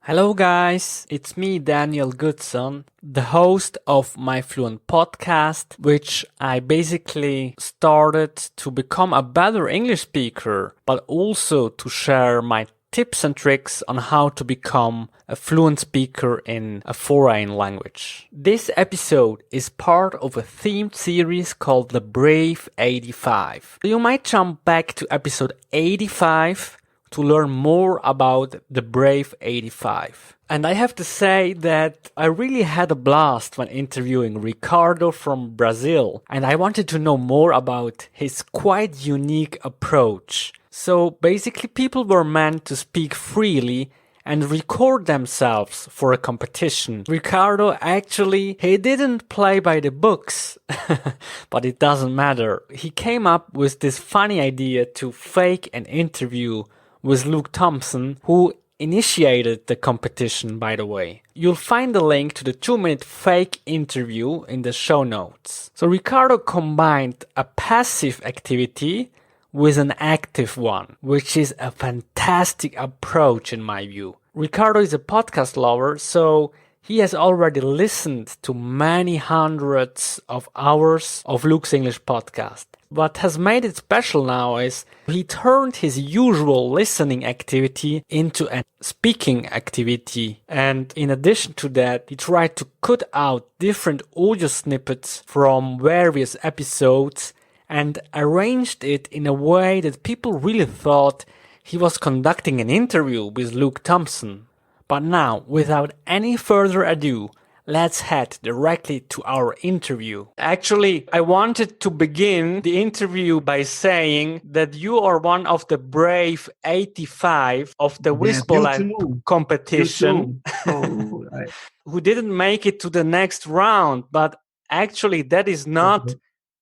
Hello guys, it's me Daniel Goodson, the host of my Fluent podcast, which I basically started to become a better English speaker, but also to share my tips and tricks on how to become a fluent speaker in a foreign language. This episode is part of a themed series called The Brave 85. You might jump back to episode 85 to learn more about the Brave 85. And I have to say that I really had a blast when interviewing Ricardo from Brazil, and I wanted to know more about his quite unique approach. So basically people were meant to speak freely and record themselves for a competition. Ricardo he didn't play by the books, but it doesn't matter. He came up with this funny idea to fake an interview with Luke Thompson, who initiated the competition, by the way. You'll find the link to the 2-minute fake interview in the show notes. So Ricardo combined a passive activity with an active one, which is a fantastic approach in my view. Ricardo is a podcast lover, so he has already listened to many hundreds of hours of Luke's English podcast. What has made it special now is he turned his usual listening activity into a speaking activity. And in addition to that, he tried to cut out different audio snippets from various episodes and arranged it in a way that people really thought he was conducting an interview with Luke Thompson. But now, without any further ado, let's head directly to our interview. Actually, I wanted to begin the interview by saying that you are one of the Brave 85 of the Whisper Lab competition who didn't make it to the next round. But actually, that is not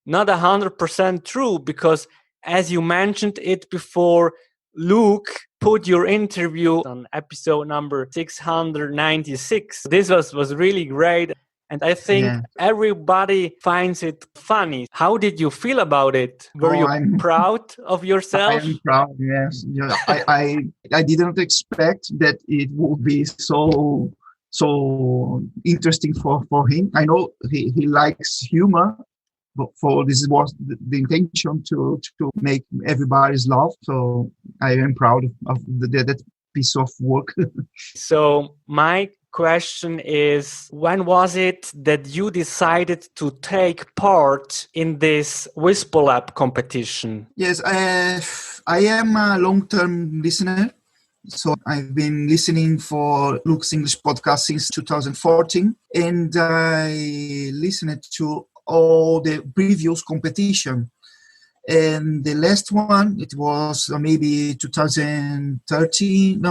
100% true because, as you mentioned it before, Luke put your interview on episode number 696. This was really great. And I think everybody finds it funny. How did you feel about it? Were you proud of yourself? I am proud, yes. Yeah, I didn't expect that it would be so interesting for him. I know he likes humor. But this was the intention to make everybody's laugh. So I am proud of that piece of work. So my question is, when was it that you decided to take part in this Whisper Lab competition? Yes, I am a long-term listener. So I've been listening for Luke's English podcast since 2014. And I listened to all the previous competition, and the last one, it was maybe 2013,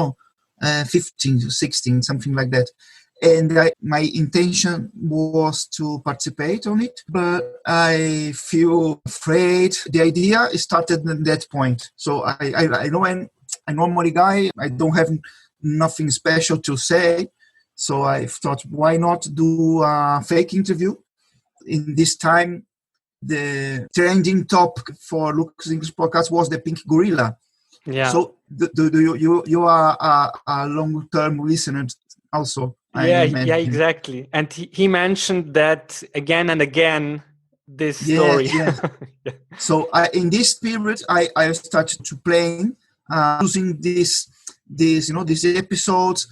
15, 16, something like that. And my intention was to participate on it, but I feel afraid. The idea started at that point. So I know I'm a normal guy. I don't have nothing special to say. So I thought, why not do a fake interview? In this time, the trending topic for Luke's English podcast was the pink gorilla. Yeah. So you are a long-term listener also. Yeah, exactly. And he mentioned that again and again, this story. Yes. Yeah. So in this period, I started to playing using these episodes,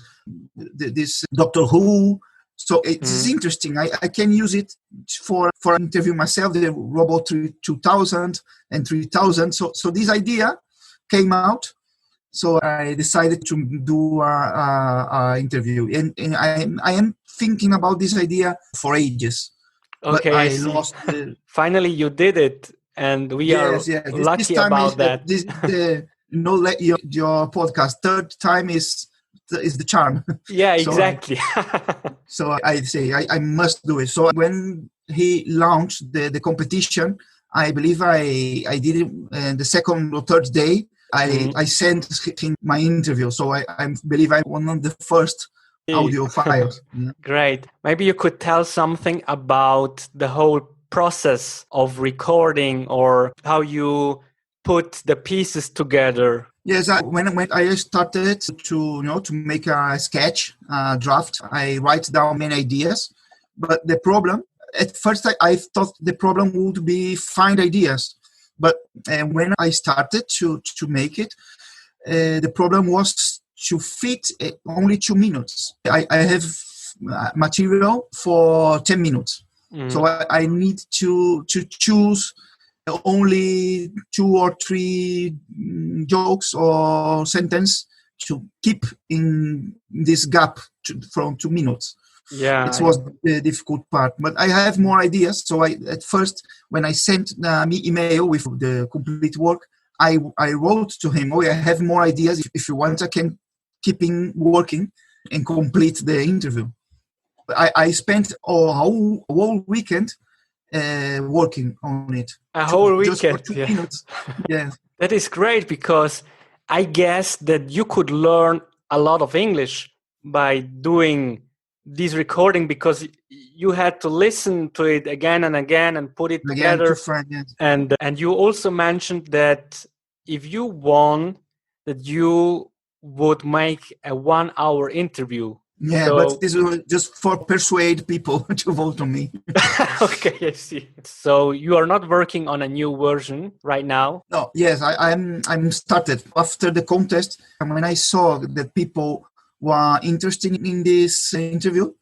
this Doctor Who. So it's interesting. I can use it for an interview myself, the Robot 2000 and 3000. So this idea came out. So I decided to do a interview. And I am thinking about this idea for ages. Okay, but I lost. Finally, you did it. And we are lucky about that. Your podcast, third time is the charm. Yeah, exactly. So I say I must do it. So when he launched the competition, I believe I did it the second or third day. I sent him my interview. So I believe I'm one of the first audio files. Great. Maybe you could tell something about the whole process of recording or how you put the pieces together. Yes, when I started to make a sketch draft, I write down many ideas. But the problem, at first, I thought the problem would be find ideas. But when I started to make it, the problem was to fit only 2 minutes. I have material for 10 minutes. So I need to choose only 2 or 3 jokes or sentence to keep in this gap from 2 minutes. Yeah. It was the difficult part, but I have more ideas. So at first, when I sent me email with the complete work, I wrote to him, I have more ideas. If you want, I can keep in working and complete the interview. I spent a whole weekend working on it. A whole just for weekend. 2 minutes. Yeah. That is great, because I guess that you could learn a lot of English by doing this recording, because you had to listen to it again and again and put it together. Yes. And you also mentioned that if you won, that you would make a 1-hour interview. Yeah, but this was just for persuade people to vote on me. Okay, I see. So you are not working on a new version right now? No, yes, I'm started after the contest, and when I saw that people were interested in this interview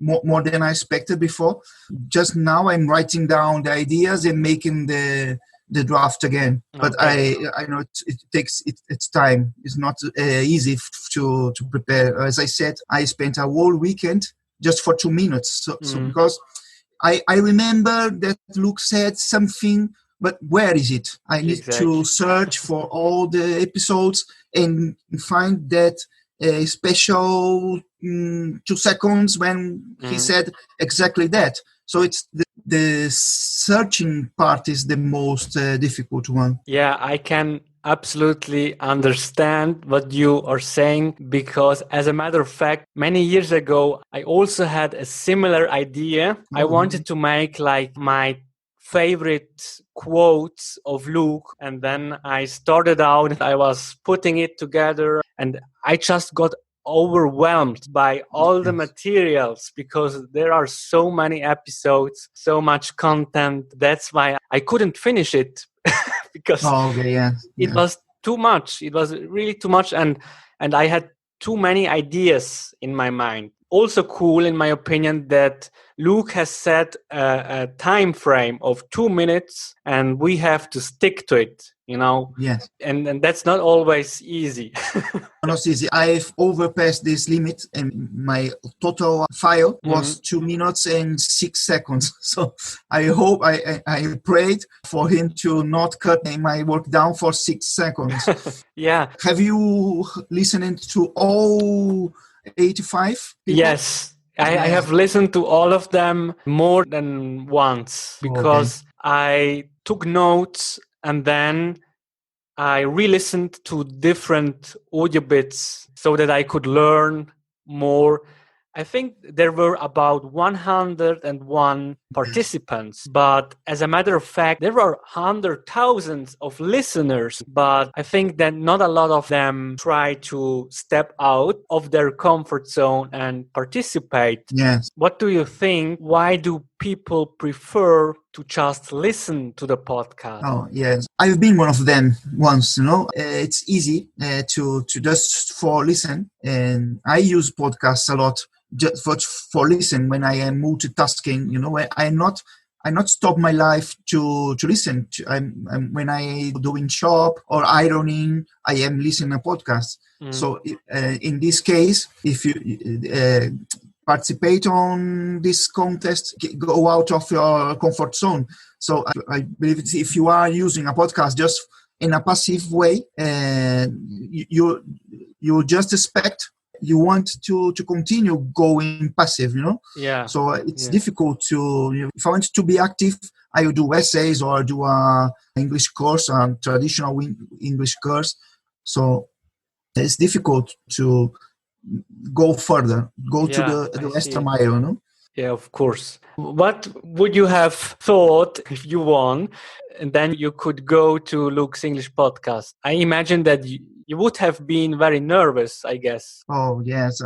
more than I expected before. Just now I'm writing down the ideas and making the draft again. But I know it takes its time. It's not easy to prepare. As I said, I spent a whole weekend just for 2 minutes. So because I remember that Luke said something, but where is it? I need to search for all the episodes and find that special 2 seconds when he said exactly that. So it's the searching part is the most difficult one. Yeah, I can absolutely understand what you are saying, because as a matter of fact, many years ago, I also had a similar idea. I wanted to make like my favorite quotes of Luke, and then I started out, I was putting it together, and I just got overwhelmed by all the materials, because there are so many episodes, so much content. That's why I couldn't finish it because it was too much. It was really too much, and I had too many ideas in my mind. Also cool, in my opinion, that Luke has set a time frame of 2 minutes, and we have to stick to it, you know? Yes. And that's not always easy. Not easy. I've overpassed this limit, and my total file was 2 minutes and 6 seconds. So I hope I prayed for him to not cut my work down for 6 seconds. Yeah. Have you listened to all 85 people? Yes. I have listened to all of them more than once, because I took notes and then I re-listened to different audio bits so that I could learn more. I think there were about 101 participants, but as a matter of fact, there were thousands of listeners, but I think that not a lot of them try to step out of their comfort zone and participate. Yes. What do you think? Why do people prefer to just listen to the podcast? Oh, yes. I've been one of them once, it's easy to just for listen, and I use podcasts a lot just for listen when I am multitasking, I not stop my life to listen to. I'm when I doing shop or ironing, I am listening a podcast. So in this case, if you participate on this contest, go out of your comfort zone. So I believe if you are using a podcast just in a passive way, you just expect, you want to continue going passive, Yeah. So it's difficult to, if I want to be active, I will do essays or do a English course, a traditional English course. So it's difficult to go further, go to the extra mile, Yeah, of course. What would you have thought if you won and then you could go to Luke's English podcast? I imagine that you would have been very nervous, I guess. Oh yes,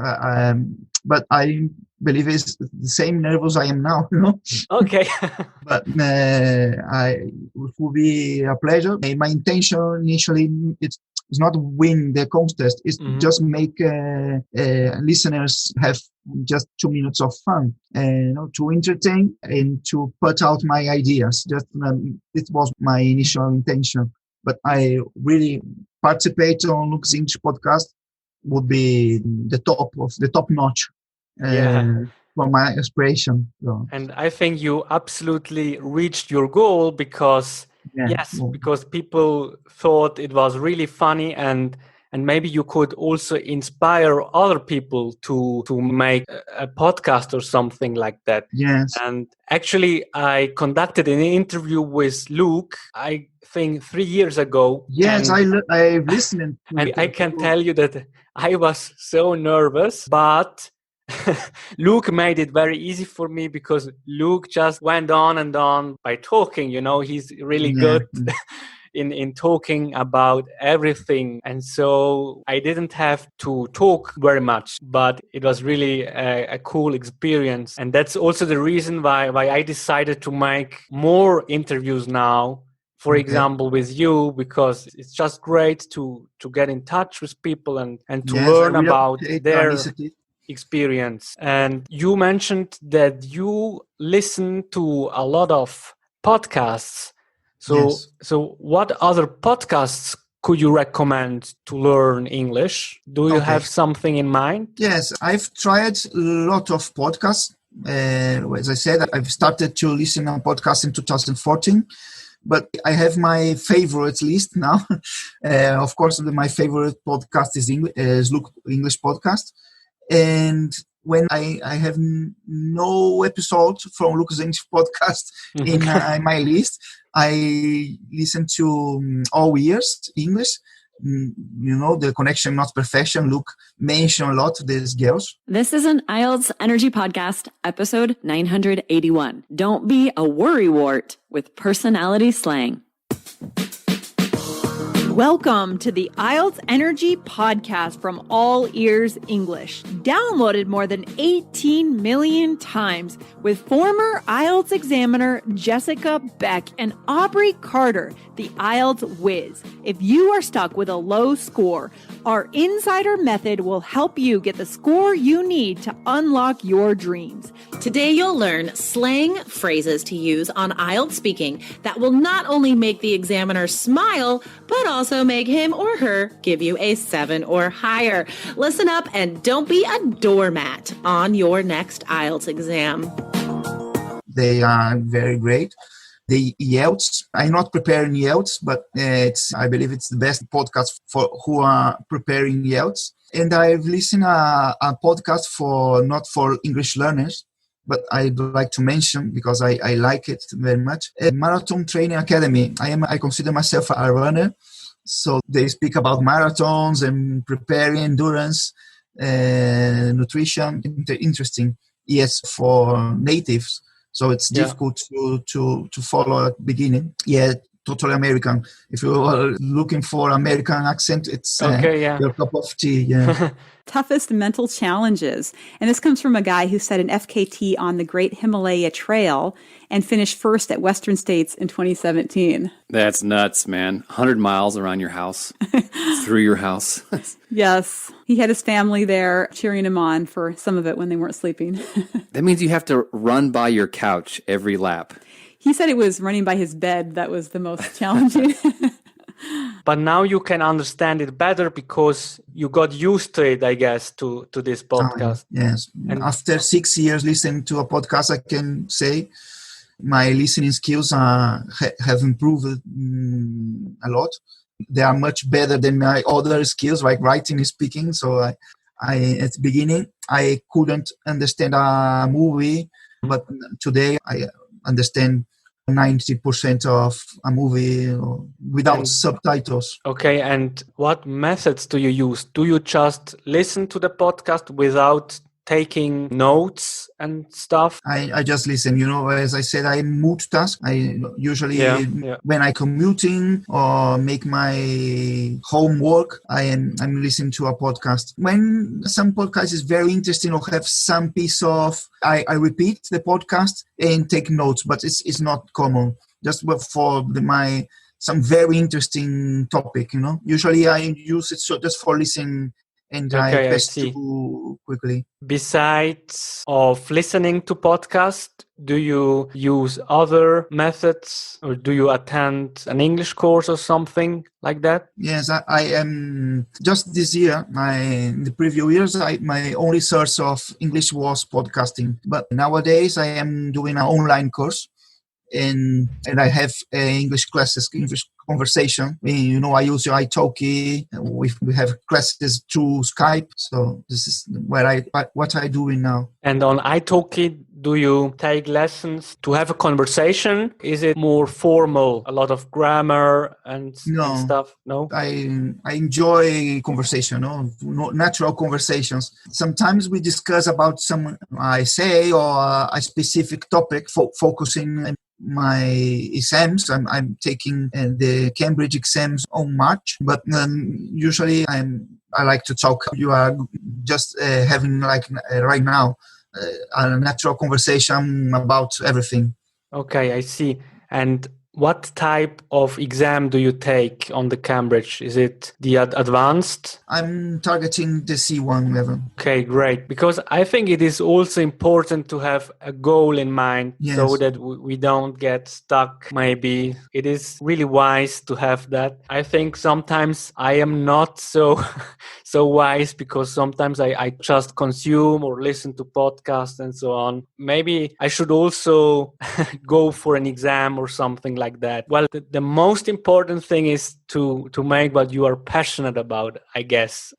but I believe it's the same nervous I am now. Okay. But it will be a pleasure. My intention initially it's not win the contest. It's just make listeners have just 2 minutes of fun, to entertain and to put out my ideas. Just it was my initial intention. But I really participate on Luke's English podcast would be the top notch. For my aspiration. So. And I think you absolutely reached your goal because because people thought it was really funny and maybe you could also inspire other people to make a podcast or something like that. Yes. And actually I conducted an interview with Luke, I think 3 years ago. Yes, I've listened. And I can tell you that I was so nervous, but Luke made it very easy for me because Luke just went on and on by talking. He's really good in talking about everything. And so I didn't have to talk very much, but it was really a cool experience. And that's also the reason why I decided to make more interviews now. For example, with you, because it's just great to get in touch with people and to learn about their experience. And you mentioned that you listen to a lot of podcasts. So what other podcasts could you recommend to learn English? Do you have something in mind? Yes, I've tried a lot of podcasts. As I said, I've started to listen to podcasts in 2014. But I have my favorite list now. Of course, my favorite podcast is Luke English podcast. And when I have no episode from Luke's English podcast in my list, I listen to All Ears English. The connection, not perfection. Luke mentioned a lot these girls. This is an IELTS Energy Podcast, episode 981. Don't be a worrywart with personality slang. Welcome to the IELTS Energy Podcast from All Ears English, downloaded more than 18 million times with former IELTS examiner Jessica Beck and Aubrey Carter, the IELTS whiz. If you are stuck with a low score, our insider method will help you get the score you need to unlock your dreams. Today you'll learn slang phrases to use on IELTS speaking that will not only make the examiner smile, but also make him or her give you a 7 or higher. Listen up and don't be a doormat on your next IELTS exam. They are very great. The IELTS, I'm not preparing IELTS, but I believe it's the best podcast for who are preparing IELTS. And I've listened a podcast not for English learners, but I'd like to mention because I like it very much. Marathon Training Academy. I consider myself a runner. So they speak about marathons and preparing endurance, nutrition. Interesting. Yes, for natives. So it's difficult to follow at the beginning. Yeah, totally American. If you are looking for American accent, it's your cup of tea. Yeah. Toughest mental challenges. And this comes from a guy who set an FKT on the Great Himalaya Trail and finished first at Western States in 2017. That's nuts, man. 100 miles around your house, through your house. Yes. He had his family there cheering him on for some of it when they weren't sleeping. That means you have to run by your couch every lap. He said it was running by his bed that was the most challenging. But now you can understand it better because you got used to it, I guess, to this podcast. Yes. And after 6 years listening to a podcast, I can say my listening skills have improved a lot. They are much better than my other skills, like writing and speaking. So I at the beginning, I couldn't understand a movie, but today I understand 90% of a movie without subtitles. Okay, and what methods do you use? Do you just listen to the podcast without taking notes and stuff? I just listen. As I said, I multitask. I usually, when I commuting or make my homework, I'm listening to a podcast. When some podcast is very interesting or have some piece of, I repeat the podcast and take notes, but it's not common. Just for some very interesting topic, Usually I use it just for listening, and I pass through quickly. Besides of listening to podcasts, do you use other methods, or do you attend an English course or something like that? Yes, I am. Just this year, in the previous years, my only source of English was podcasting. But nowadays, I am doing an online course. And I have English classes, English conversation. I use your italki. We have classes through Skype. So this is what I'm doing now. And on italki, do you take lessons to have a conversation? Is it more formal? A lot of grammar and stuff? No. I enjoy conversation. Natural conversations. Sometimes we discuss about some essay or a specific topic, focusing on my exams. I'm taking the Cambridge exams on March, but usually I like to talk. You are just having right now a natural conversation about everything. Okay, I see. And what type of exam do you take on the Cambridge? Is it the advanced? I'm targeting the C1 level. Okay, great. Because I think it is also important to have a goal in mind, so that we don't get stuck. Maybe it is really wise to have that. I think sometimes I am not so wise, because sometimes I just consume or listen to podcasts and so on. Maybe I should also go for an exam or something like that. Well, the most important thing is to make what you are passionate about, I guess.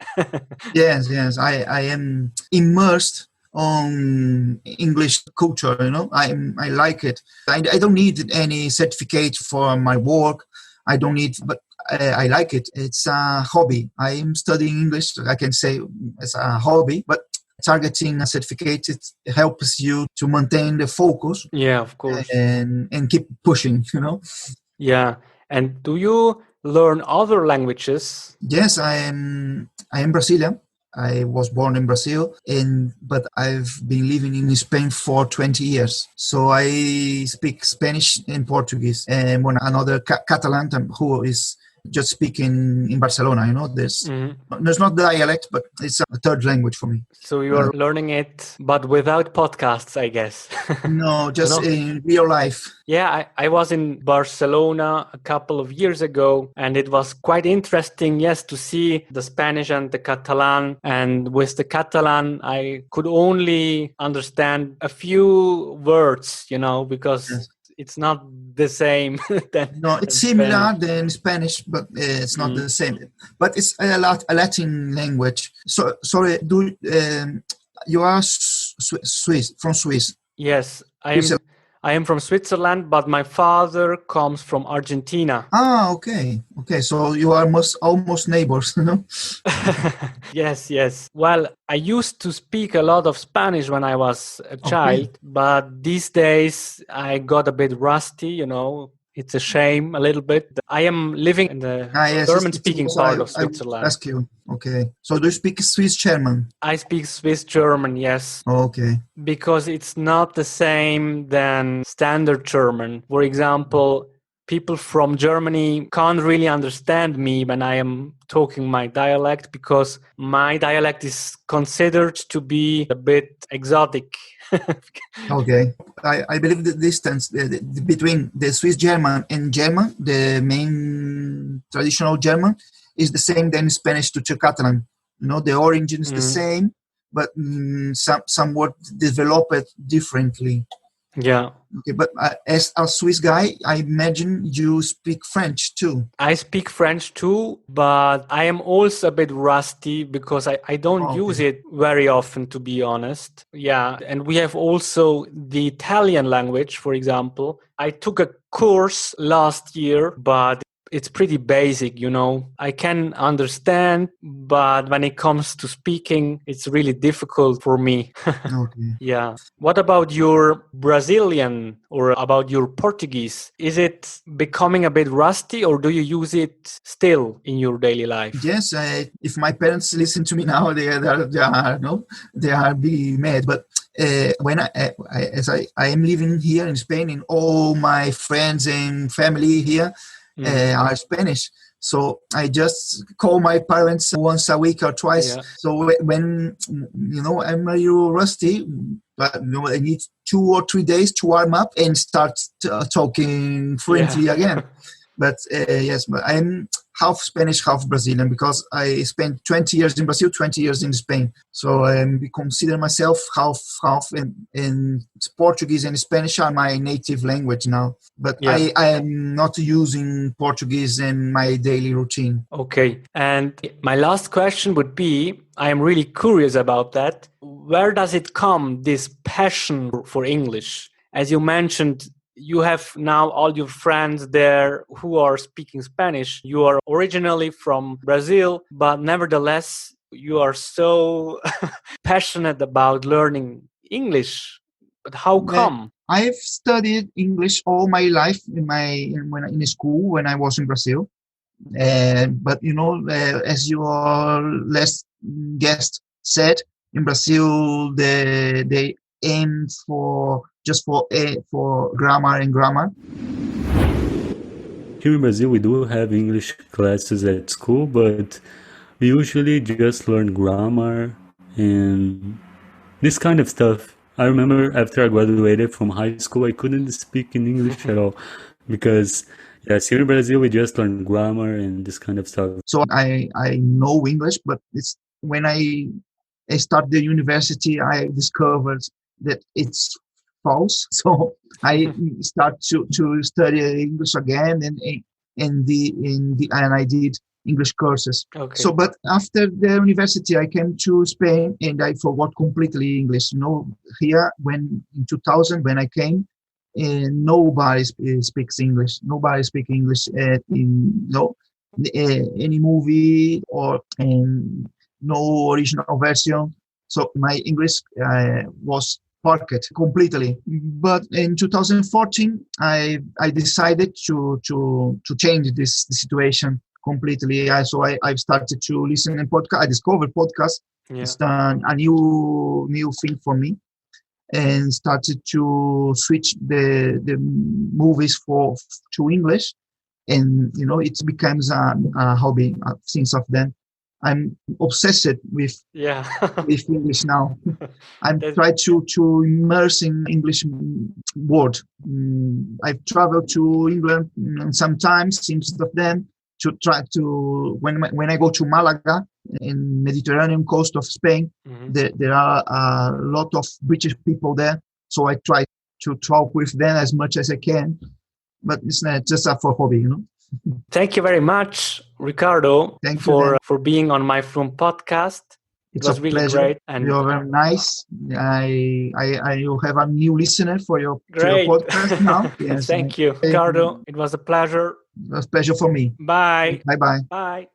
Yes. I am immersed on English culture. I like it. I don't need any certificate for my work. I don't need, but I like it. It's a hobby. I am studying English. I can say it's a hobby, but targeting a certificate, it helps you to maintain the focus. Yeah, of course. And keep pushing, Yeah. And do you learn other languages? Yes, I am Brazilian. I was born in Brazil, but I've been living in Spain for 20 years. So I speak Spanish and Portuguese. And another Catalan who is just speaking in Barcelona, there's not dialect, but it's a third language for me. So you are learning it, but without podcasts, I guess. No, just in real life. Yeah, I was in Barcelona a couple of years ago, and it was quite interesting, to see the Spanish and the Catalan. And with the Catalan, I could only understand a few words, because it's not the same. It's similar than Spanish, but it's not the same. But it's a Latin language. So, sorry, you are from Swiss? Yes, I am from Switzerland, but my father comes from Argentina. Ah, okay. So you are almost neighbors, Yes. Well, I used to speak a lot of Spanish when I was a child, but these days I got a bit rusty, It's a shame a little bit. I am living in the German-speaking part of Switzerland. I ask you. Okay. So do you speak Swiss German? I speak Swiss German, yes. Okay. Because it's not the same than standard German. For example, people from Germany can't really understand me when I am talking my dialect, because my dialect is considered to be a bit exotic. Okay. I believe the distance between the Swiss German and German, the main traditional German, is the same than Spanish to Catalan. The origin is the same, but some words developed differently. Yeah. Okay, but as a Swiss guy, I imagine you speak French too. I speak French too, but I am also a bit rusty because I don't use it very often, to be honest. Yeah, and we have also the Italian language, for example. I took a course last year, but it's pretty basic, you know. I can understand, but when it comes to speaking, it's really difficult for me. Okay. Yeah. What about your Brazilian or about your Portuguese? Is it becoming a bit rusty, or do you use it still in your daily life? Yes, if my parents listen to me now, they are be mad. But when I am living here in Spain, and all my friends and family here are Spanish. So I just call my parents once a week or twice. Yeah. So when I'm a little rusty, but I need 2 or 3 days to warm up and start talking fluently again. But yes, but I'm half Spanish, half Brazilian, because I spent 20 years in Brazil, 20 years in Spain. So I consider myself half, and Portuguese and Spanish are my native language now. But I am not using Portuguese in my daily routine. Okay. And my last question would be, I am really curious about that. Where does it come, this passion for English? As you mentioned, you have now all your friends there who are speaking Spanish. You are originally from Brazil, but nevertheless, you are so passionate about learning English. But how come? I've studied English all my life in school when I was in Brazil. But as your last guest said, in Brazil they aim for grammar and grammar. Here in Brazil, we do have English classes at school, but we usually just learn grammar and this kind of stuff. I remember after I graduated from high school, I couldn't speak in English at all because, yes, here in Brazil, we just learn grammar and this kind of stuff. So I know English, but it's when I started the university, I discovered that it's false. So I start to study English again, and I did English courses. Okay. So, but after the university, I came to Spain and I forgot completely English. Here in 2000 when I came, nobody speaks English. Nobody speaks English in any movie or no original version. So my English was parked completely. But in 2014, I decided to change this situation completely. So I've started to listen to podcasts. I discovered podcasts. Yeah. It's a new thing for me, and started to switch the movies to English, and it becomes a hobby since of then. I'm obsessed with with English now. I'm trying to immerse in English word. I've traveled to England sometimes since of then to try to when I go to Malaga in Mediterranean coast of Spain, there are a lot of British people there. So I try to talk with them as much as I can, but it's not just for hobby, Thank you very much, Ricardo, for being on my Fluent podcast. It was really pleasure. great. And you're very nice. You'll have a new listener for your podcast now. Yes, Thank you, Ricardo. It was a pleasure. It was a pleasure for me. Bye. Bye-bye. Bye.